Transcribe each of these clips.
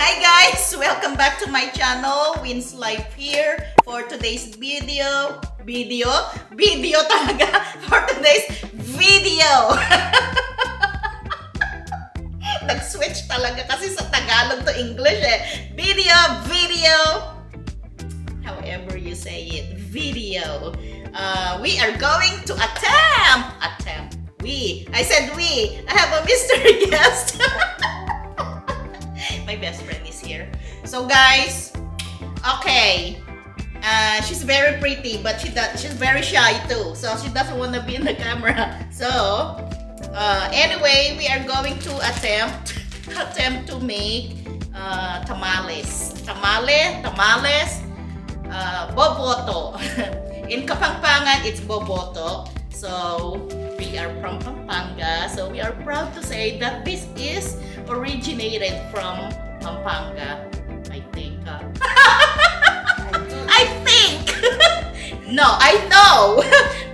Hi guys! Welcome back to my channel. Win's Life here for today's video. Video talaga for today's video. Nag-switch talaga kasi sa Tagalog to English eh. Video. However you say it, video. We are going to attempt. I said we. I have a mystery guest. My best friend is here. So guys, okay. She's very pretty, but she's very shy too. So she doesn't want to be in the camera. So anyway, we are going to attempt to make tamales. Boboto. In Kapampangan, it's boboto. So we are from Pampanga. So we are proud to say that this is originated from Pampanga. I think. I think. No, I know.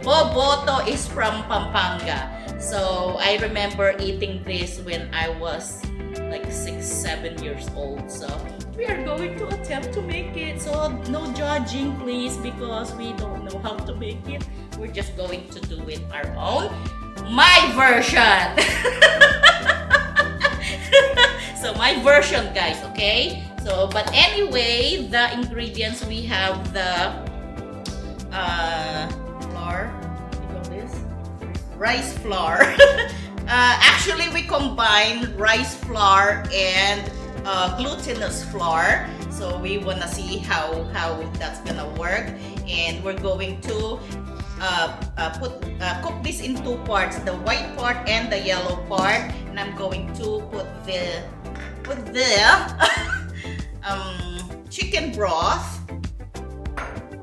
Boboto is from Pampanga. So I remember eating this when I was like 6-7 years old. So we are going to attempt to make it. So no judging please, because we don't know how to make it. We're just going to do it our own. My version. So my version guys, okay? So but anyway, the ingredients, we have the flour. What do you call this? Rice flour. Actually we combine rice flour and glutinous flour. So we wanna see how that's gonna work, and we're going to cook this in two parts, the white part and the yellow part. And I'm going to put the chicken broth.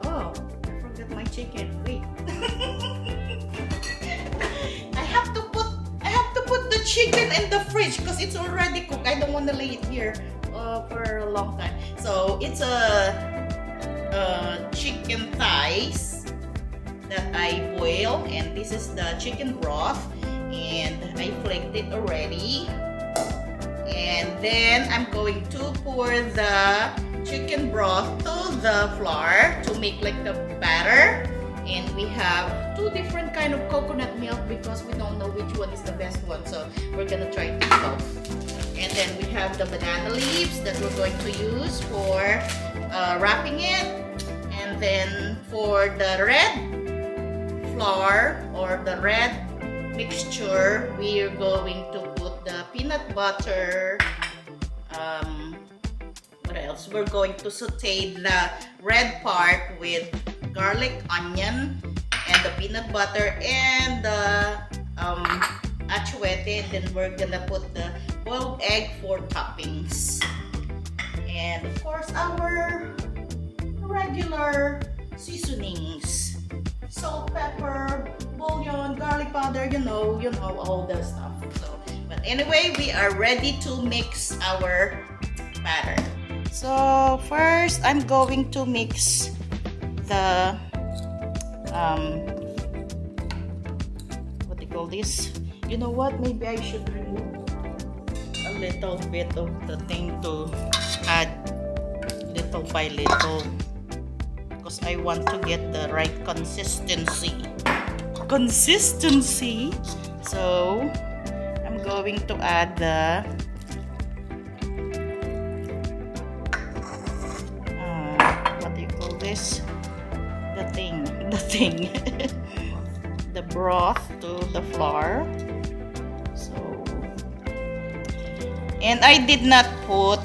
Oh, I forgot my chicken. Wait. I have to put the chicken in the fridge because it's already cooked. I don't want to lay it here for a long time. So it's a chicken thighs that I boil, and this is the chicken broth, and I flaked it already. And then I'm going to pour the chicken broth to the flour to make like the batter. And we have two different kind of coconut milk because we don't know which one is the best one, so we're gonna try both. And then we have the banana leaves that we're going to use for wrapping it. And then for the red flour or the red mixture, we are going to put the peanut butter. What else? We're going to saute the red part with garlic, onion, and the peanut butter and the achuete. Then we're gonna put the boiled egg for toppings, and of course our regular seasonings: salt, pepper, bouillon, garlic powder, you know all the stuff. So but anyway, we are ready to mix our batter. So first I'm going to mix the what do you call this? You know what, maybe I should remove a little bit of the thing to add little by little, because I want to get the right consistency. So I'm going to add the what do you call this? The thing the broth to the flour. So, and I did not put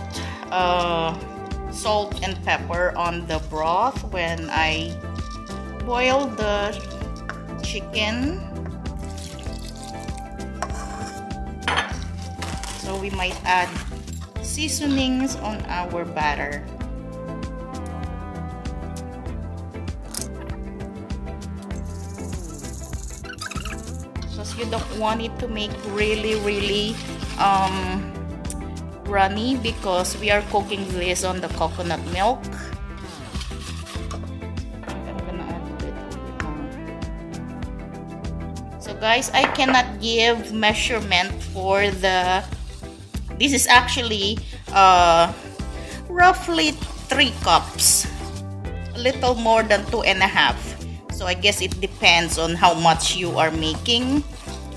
salt and pepper on the broth when I boiled the chicken, so we might add seasonings on our batter. Because you don't want it to make really runny, because we are cooking this on the coconut milk. I'm gonna add a little bit more. So guys, I cannot give measurement for the, this is actually roughly 3 cups. A little more than 2.5. So I guess it depends on how much you are making,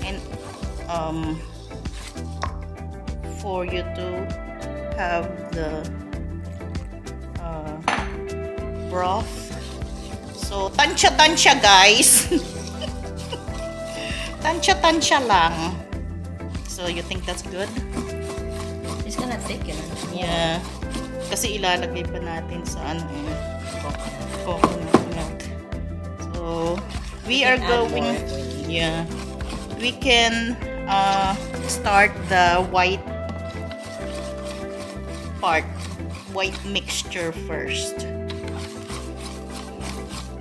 and for you to have the broth. So tansya-tansya guys. Tansya-tansya lang. So you think that's good? It's gonna thicken. Yeah. Kasi ilalagay pa natin sa ano coconut milk. So we are going, yeah, we can start the white part, white mixture first.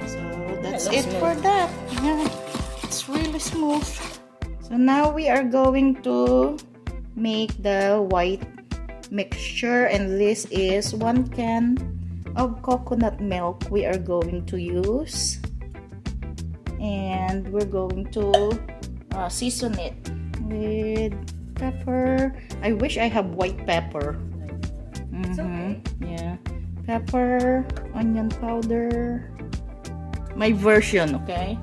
So that's it for that. Yeah, it's really smooth. So now we are going to make the white mixture, and this is 1 can of coconut milk we are going to use, and we're going to season it with pepper. I wish I have white pepper. It's okay. Yeah, pepper, onion powder, my version, okay?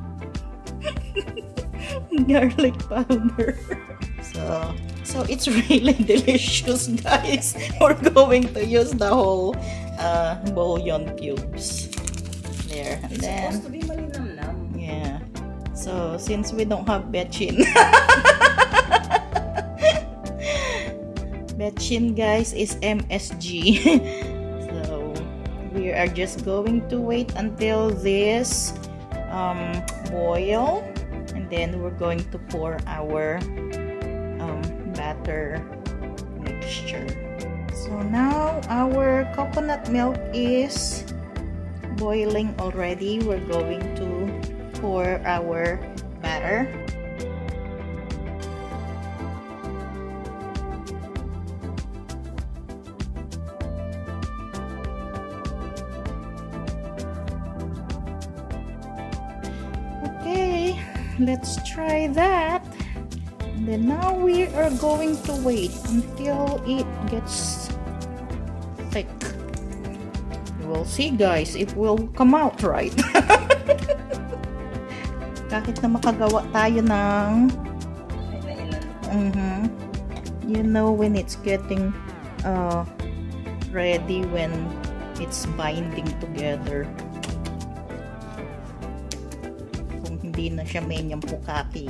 Garlic powder. So it's really delicious, guys. We're going to use the whole bouillon cubes there, and it's then supposed to be malinamnam. yeah. So since we don't have betchin, betchin guys is MSG. So we are just going to wait until this boil, and then we're going to pour our batter mixture. So now our coconut milk is boiling already. We're going to pour our batter. Okay, let's try that. And then now we are going to wait until it gets thick. We'll see guys if will come out right. Kahit na makagawa tayo ng you know when it's getting ready, when it's binding together. Kung hindi na siya menyang pukaki.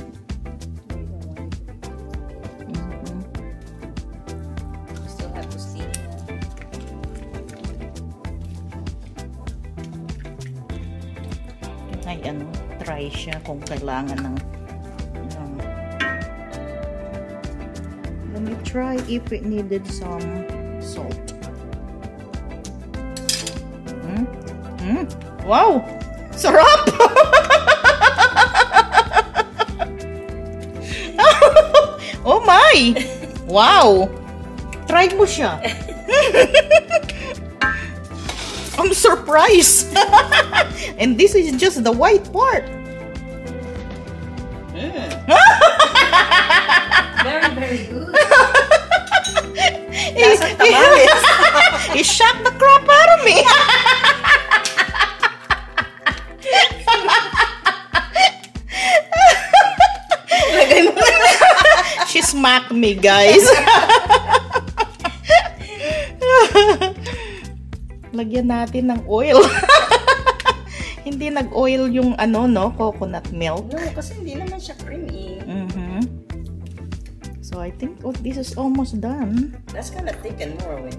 Ay try siya kung kailangan ng let me try if it needed some salt. Wow! Sarap! Oh my! Wow! Try mo siya. I'm surprised. And this is just the white part. Very, very good. He shocked the crap out of me. She smacked me, guys. Lagyan natin ng oil. Hindi nag-oil yung coconut milk. No, kasi hindi naman siya creamy. So I think this is almost done. That's gonna thicken more when.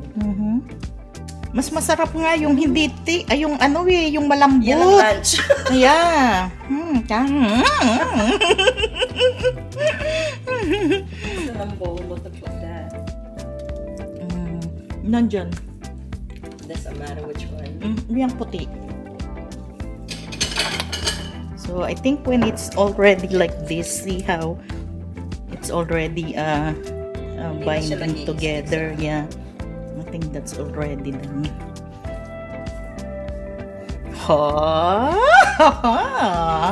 Mas masarap nga yung hindi yung yung malambot. Yan ang lunch. Yeah. Look at that. Nandyan. Doesn't matter which one. Yung puti. So I think when it's already like this, see how it's already binding together. Yeah, I think that's already done.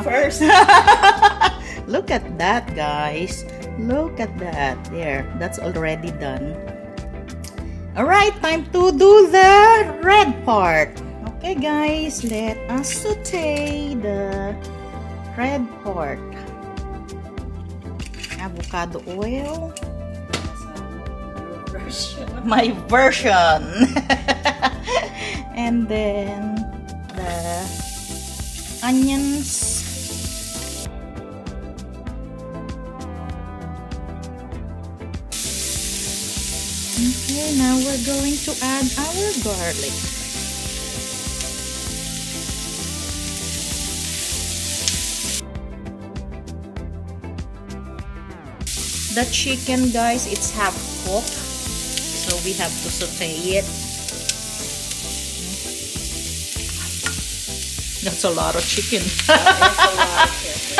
First. Look at that, guys. Look at that. There, that's already done. Alright, time to do the red part. Okay guys, let us saute the red part. Avocado oil. My version. And then the onions. Okay, now we're going to add our garlic. The chicken, guys, it's half cooked, so we have to saute it. That's a lot of chicken. That's a lot of chicken.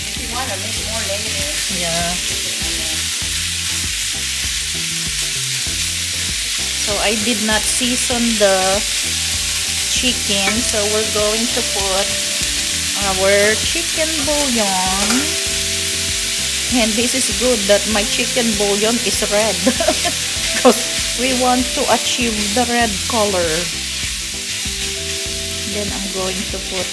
If you want to make more later. Yeah. So I did not season the chicken, so we're going to put our chicken bouillon. And this is good that my chicken bouillon is red because we want to achieve the red color. Then I'm going to put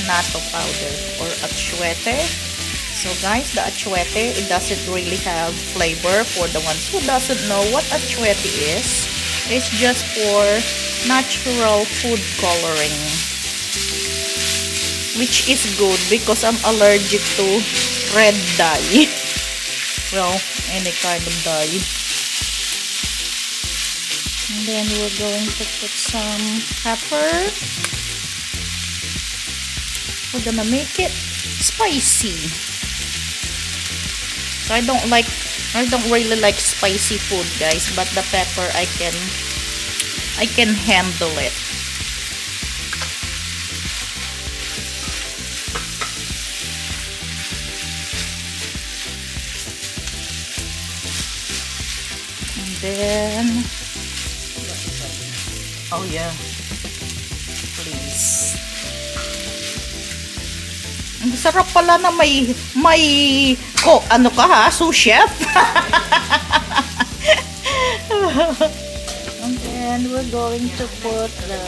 annatto powder or achuete. So guys, the achuete, it doesn't really have flavor. For the ones who doesn't know what achuete is, it's just for natural food coloring, which is good because I'm allergic to red dye. Well, any kind of dye. And then we're going to put some pepper. We're gonna make it spicy. So I don't really like spicy food, guys, but the pepper I can handle it. And then, oh yeah, please. Ang sarap pala na may ano ka ha, sous chef. And then we're going to put the,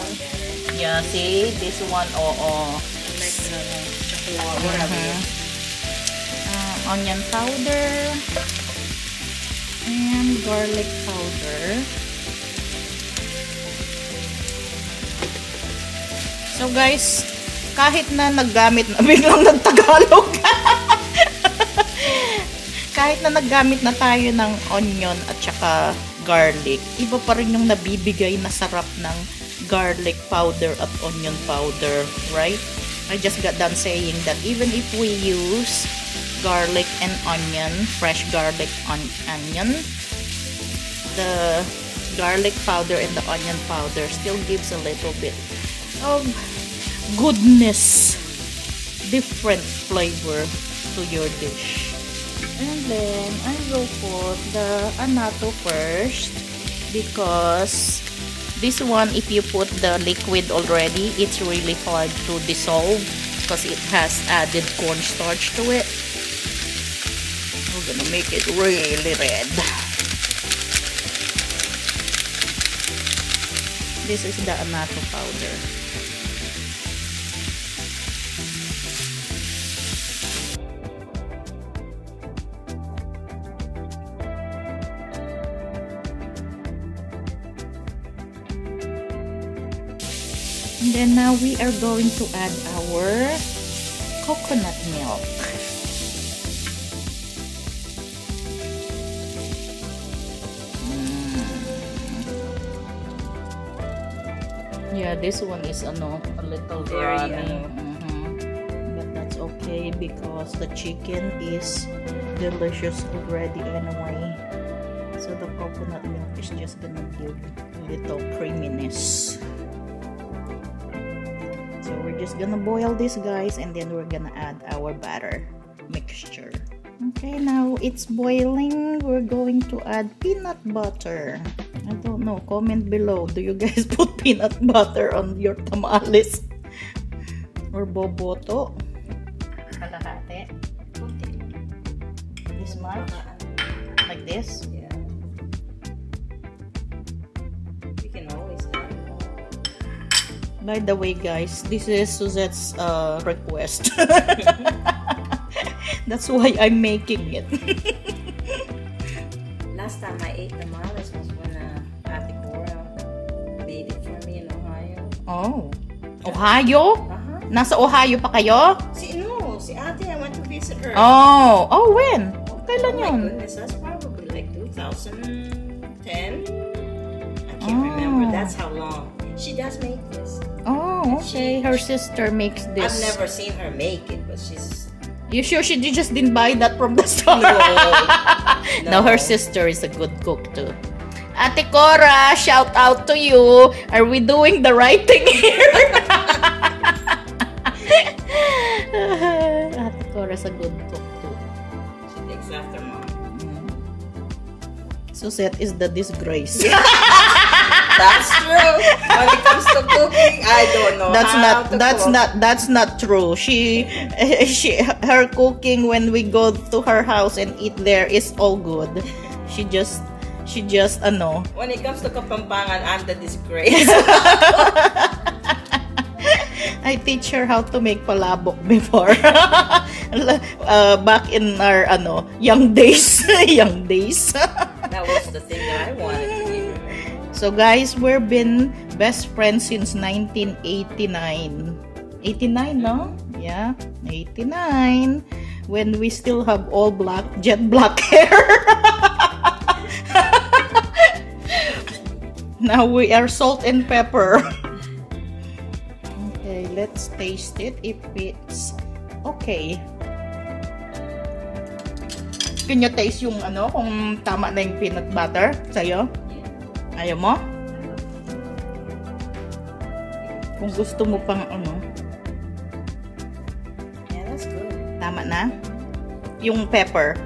yeah, see, this one, Like chocolate, whatever. Onion powder and garlic powder. So guys, kahit na naggamit na, biglang nagtagalog. Kahit na naggamit na tayo ng onion at saka garlic, iba pa rin yung nabibigay na sarap ng garlic powder at onion powder, right? I just got done saying that even if we use garlic and onion, fresh garlic on onion, the garlic powder and the onion powder still gives a little bit of goodness, different flavor to your dish. And then I will put the annatto first because this one, if you put the liquid already, it's really hard to dissolve because it has added cornstarch to it. We're gonna make it really red. This is the annatto powder. And then now we are going to add our coconut milk. Yeah, this one is a little Very runny. But that's okay because the chicken is delicious already anyway. So the coconut milk is just gonna give a little creaminess. So we're just gonna boil this, guys, and then we're gonna add our batter mixture. Okay, now it's boiling. We're going to add peanut butter. I don't know, comment below, do you guys put peanut butter on your tamales or boboto? Kalahati. much? Like this? Yeah. You can always add more. By the way, guys, this is Suzette's request. That's why I'm making it. Last time I ate tamales was when Ate Cora made it for me in Ohio. Oh. Ohio? Nasa Ohio pa kayo? Si Ate, I went to visit her. Oh. Oh, when? Kailan Oh my yun? goodness, that's probably like 2010. I can't remember. That's how long. She does make this. Oh, okay. Her sister makes this. I've never seen her make it, but she's... You sure she just didn't buy that from the store? No, her sister is a good cook too. Ate Cora, shout out to you. Are we doing the right thing here? Ate Cora's a good cook too. She takes after mom. Suzette is the disgrace. That's true. When it comes to cooking, I don't know. That's not true. Her cooking when we go to her house and eat there is all good. She just When it comes to Kapampangan, I'm the disgrace. I teach her how to make palabok before. Back in our young days. That was the thing that I wanted to eat. So guys, we've been best friends since 1989. 89, no? Yeah, 89. When we still have all jet black hair. Now we are salt and pepper. Okay, let's taste it if it's okay. Can you taste yung kung tama na yung peanut butter sa'yo? Ayaw mo? Kung gusto mo pang Yeah, that's good. tama na? Yung pepper.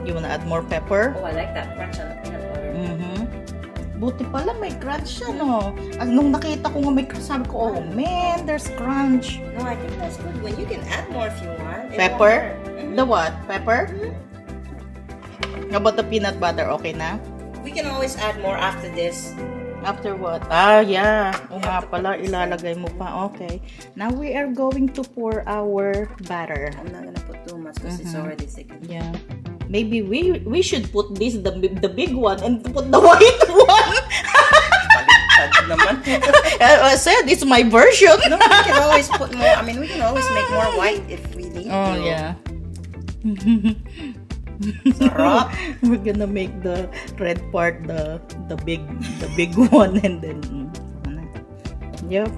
You wanna add more pepper? Oh, I like that crunch on the peanut butter. Buti pala may crunch siya, no? Nung nakita ko nga may crunch, sabi ko, oh man, there's crunch. No, I think that's good. When you can add more if you want. Pepper? The what? Pepper? How about the peanut butter? Okay na? We can always add more after this. After what? Ah, yeah. O nga pala, ilalagay mo pa. Okay. Now we are going to pour our batter. I'm not gonna put too much because it's already thick. Yeah. Maybe we should put this, the big one, and put the white one. Baliktad naman. I said, it's my version. No, we can always put more. I mean, we can always make more white if we need Oh, to. yeah. Sarap. We're gonna make the red part the big one, and then yep,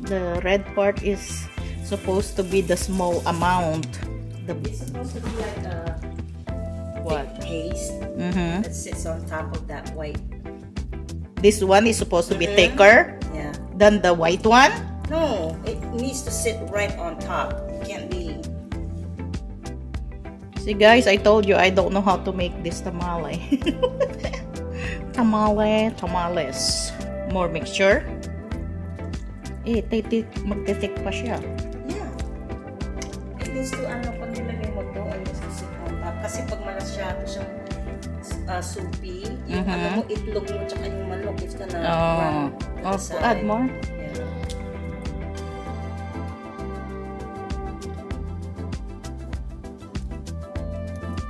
the red part is supposed to be the small amount. It's supposed to be like a What? thick paste that sits on top of that white. This one is supposed to be thicker Yeah. than the white one. No, it needs to sit right on top. It can't be. See guys, I told you I don't know how to make this tamale. Tamales. More mixture. Magtitik pa siya. Yeah. It needs to, pag nilagay mo to, it needs to sit on top. Kasi pag masyado siyang soupy, yung mo, itlog mo, tsaka yung manok, it's gonna run to the side. Add more. Yeah.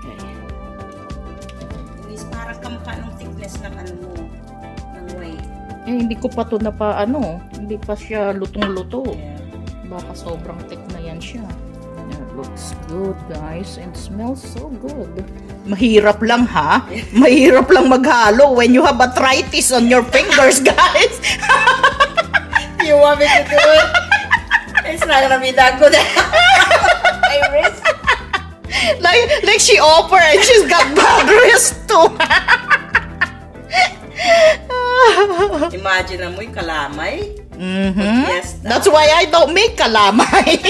Okay. Is parang kamukha ng thickness ng mo, ng whey. Hindi ko pa to hindi pa siya lutong-luto. Yeah. Baka sobrang thick na yan siya. It looks good, guys, and smells so good. Mahirap lang, ha? Mahirap lang maghalo when you have arthritis on your fingers, guys. You want me to do it? It's not gonna be that good. I risk. Like she offered and she's got bad wrist too. Imagine mo yung kalamay. Yes, That's why I don't make kalamay.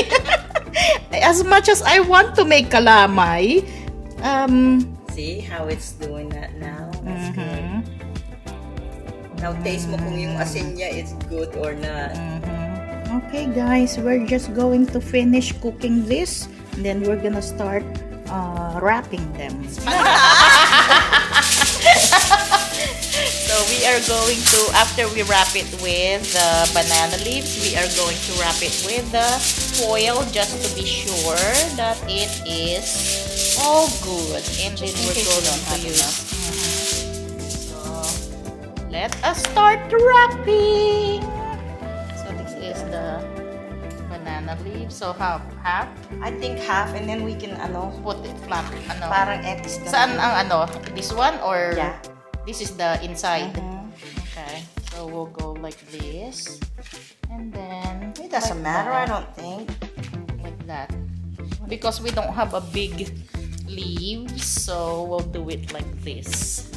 As much as I want to make kalamay, see how it's doing that now? That's good. Now taste mo kung yung asin niya is good or not. Okay guys, we're just going to finish cooking this, and then we're gonna start wrapping them. So we are going to, after we wrap it with the banana leaves, we are going to wrap it with the foil just to be sure that it is all good. And then we're going to use. So let us start wrapping. So this is the banana leaves. So half? I think half, and then we can Put it flat. Parang X. Saan ang this one or? Yeah. This is the inside. Okay, so we'll go like this, and then It doesn't matter, I don't think. like that, because we don't have a big leaves, so we'll do it like this.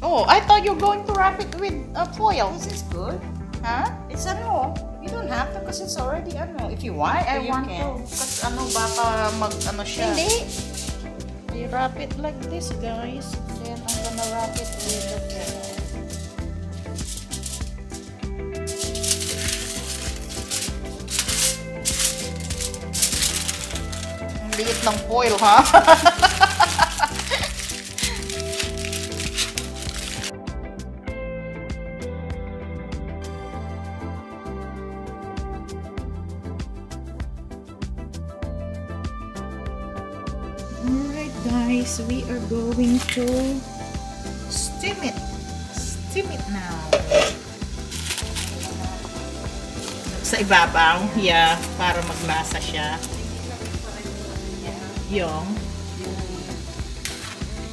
Oh, I thought you were going to wrap it with foil. This is good. Huh? It's you don't have to because it's already If you want, I you want can. to. Because baka siya. Hindi. You wrap it like this, guys. Then I'm gonna wrap it with the foil. Ang liit ng foil, ha? Alright guys, we are going to steam it. Steam it now. Sa ibabaw, yeah, para maglasa siya. Yung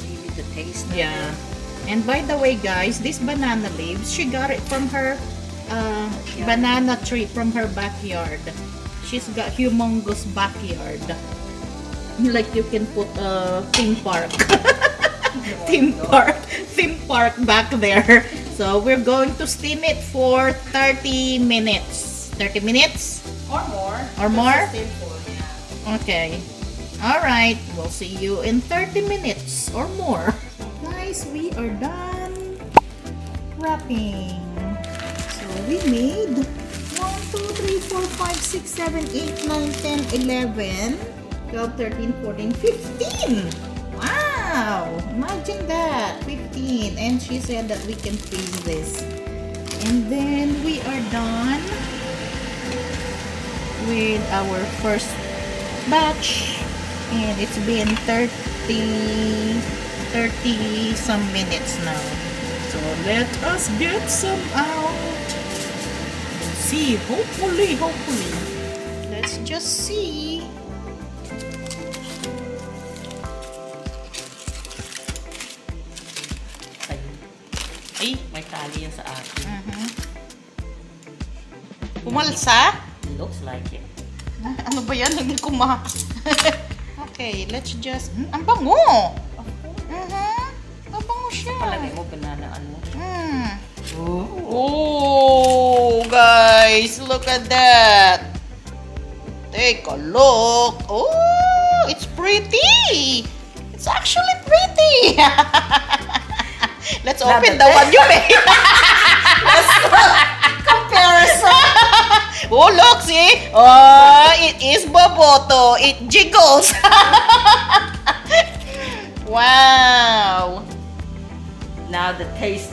Maybe the taste. yeah. And by the way guys, this banana leaves, she got it from her banana tree from her backyard. She's got humongous backyard. Like you can put a theme park. theme park back there. So we're going to steam it for 30 minutes. 30 minutes? Or more. Or more? Yeah. Okay. Alright. We'll see you in 30 minutes or more. Guys, we are done wrapping. So we made 1, 2, 3, 4, 5, 6, 7, 8, 9, 10, 11, 12, 13, 14, 15! Wow! Imagine that! 15. And she said that we can freeze this. And then we are done with our first batch. And it's been 30 some minutes now. So let us get some out. Let's see. Hopefully. Let's just see. Ay, may tali yan sa akin. Pumalsa? Looks like it. Ano ba yan? Hindi ko Okay, let's just... ang bango! Ang bango siya. Palagay mo, bananaan mo. Oh, guys, look at that. Take a look. Oh, it's pretty. It's actually pretty. Let's open the one you made. Let's comparison. Oh, look, see? Oh, it is boboto. It jiggles. Wow. Now the taste.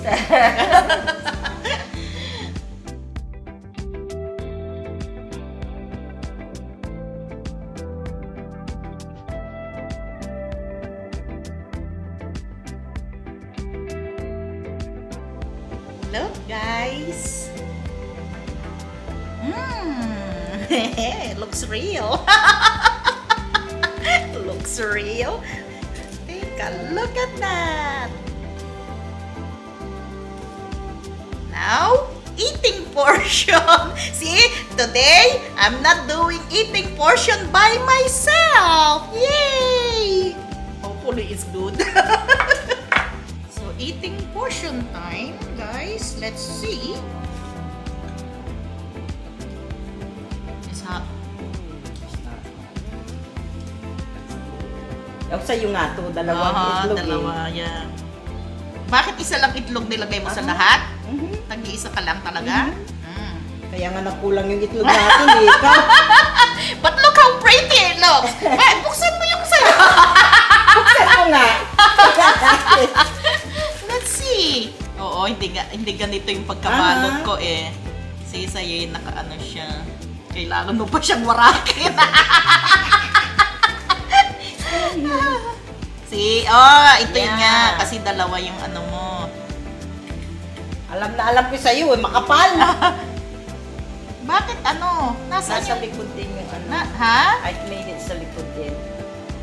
Look, guys. It looks real. Looks real. Take a look at that. Now, eating portion. See, today I'm not doing eating portion by myself. Yay! Hopefully hopefully it's good. So eating portion time, guys. Let's see. It's hot. Sa'yo nga to, dalawang itlog dalawa, yeah. Bakit isa lang itlog nilagay mo sa lahat? Tag-iisa ka lang talaga? Kaya nga nakulang yung itlog natin eh. But look how pretty it looks! Ay, buksan mo yung sa'yo! Buksan mo nga! Let's see! Oo, hindi ganito yung pagkabalot ko eh. Kasi sa'yo yung nakaano siya. Kailangan mo pa siyang warakin. See? Oh, ito yun nga. Kasi dalawa yung ano mo. Alam na alam ko sa'yo eh, makapal! Bakit ano? Nasa likod din yung ano. Ha? I made it sa likod din.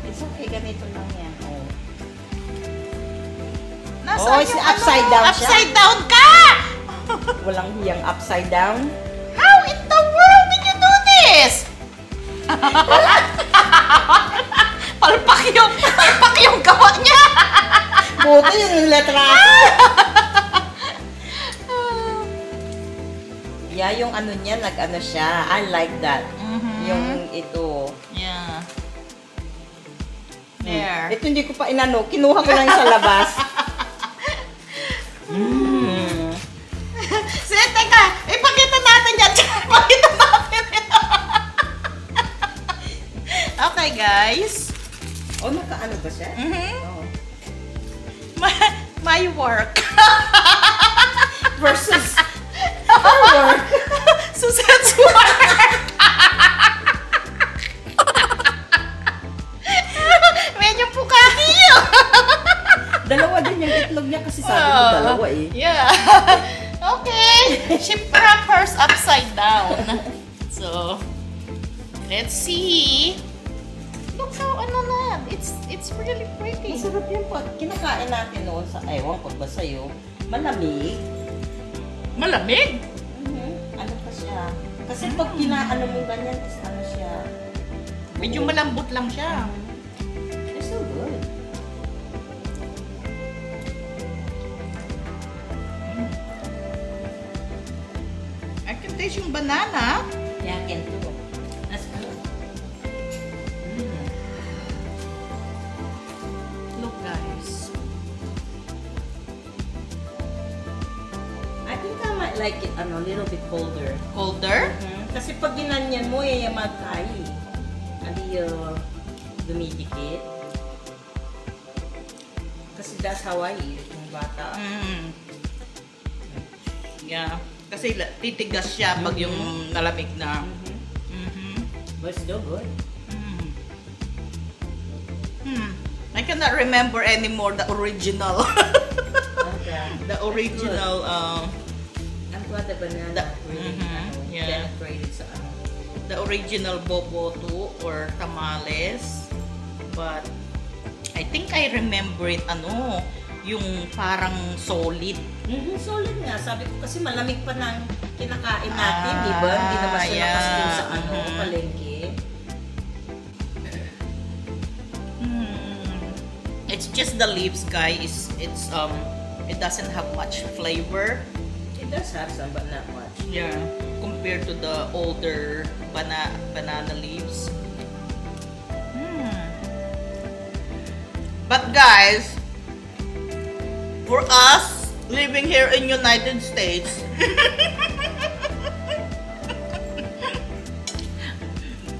It's okay, ganito lang yan. Oh. Nasa yung upside down siya. Upside down ka! Walang hiyang upside down. How in the world did you do this? Palpak yung gawa niya. Buti yung letra. Yeah, yung ano niya, nag-ano siya. I like that. Yung ito. Yeah. There. Ito hindi ko pa inano. Kinuha ko lang sa labas. Sige, teka. Ipakita natin yan. Ipakita natin. Okay, guys. Oh, naka-ano ba siya? Oh. My work. Versus her work. Suset's work. Medyo pukaki yun. Dalawa din yung itlog niya kasi sabi mo dalawa eh. Yeah. Okay. She wrapped hers upside down. So, let's see. Look how ano na. It's really pretty. Masarap yung kinakain natin noon sa, ewan ko ba sa'yo, malamig. Malamig? Ano pa siya? Kasi pag kinaano mo ganyan, is ano siya. Medyo malambot lang siya. It's so good. I can taste yung banana. Yeah, I can too. That's good. Look, guys. I think I might like it a little bit colder. Colder? Kasi pag ginanyan mo, magkayi. Ali, dumidikit. Kasi that's how I eat it, yung bata. Yeah. Kasi titigas siya pag yung nalamig na. But it's still good. I cannot remember anymore the original. The original, I'm glad the banana really penetrated sa ano. The original boboto or tamales. But I think I remember it yung parang solid. Solid nga. Sabi ko kasi malamig pa ng kinakain natin, di ba? Hindi naman siya nakasting sa palengke. It's just the leaves, guys. It doesn't have much flavor. It does have some, but not much. Yeah, compared to the older banana leaves. But guys, for us living here in United States,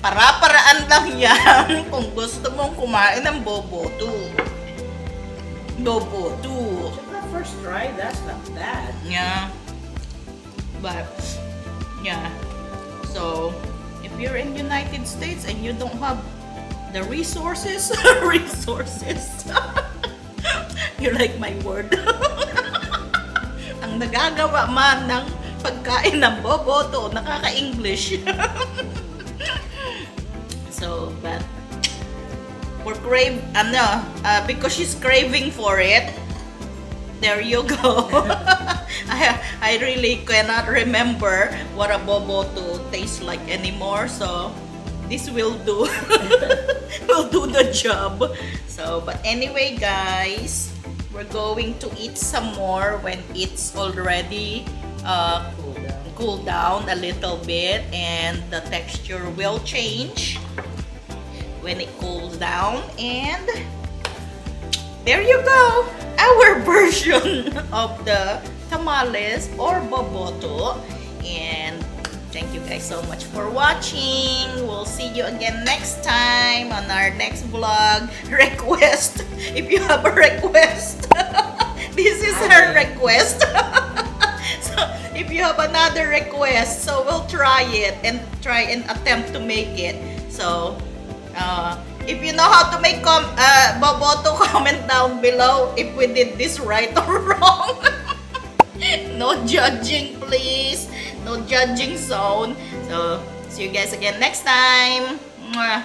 para-paraan lang yan kung gusto mong kumain ng boboto. Boboto. First try, that's not bad. Yeah. But, yeah. So, if you're in United States and you don't have the resources, you like my word. Ang nagagawa man ng pagkain ng boboto, nakaka-English. So, but for because she's craving for it, there you go. I really cannot remember what a boboto tastes like anymore. So, this will do. Will do the job. So, but anyway, guys, we're going to eat some more when it's already cool down a little bit, and the texture will change when it cools down. And there you go, our version of the tamales or boboto. And thank you guys so much for watching. We'll see you again next time on our next vlog. Request, if you have a request. This is her request. So if you have another request, so we'll try it and try and attempt to make it. So if you know how to make boboto, comment down below if we did this right or wrong. No judging, please. No judging zone. So see you guys again next time. Mwah.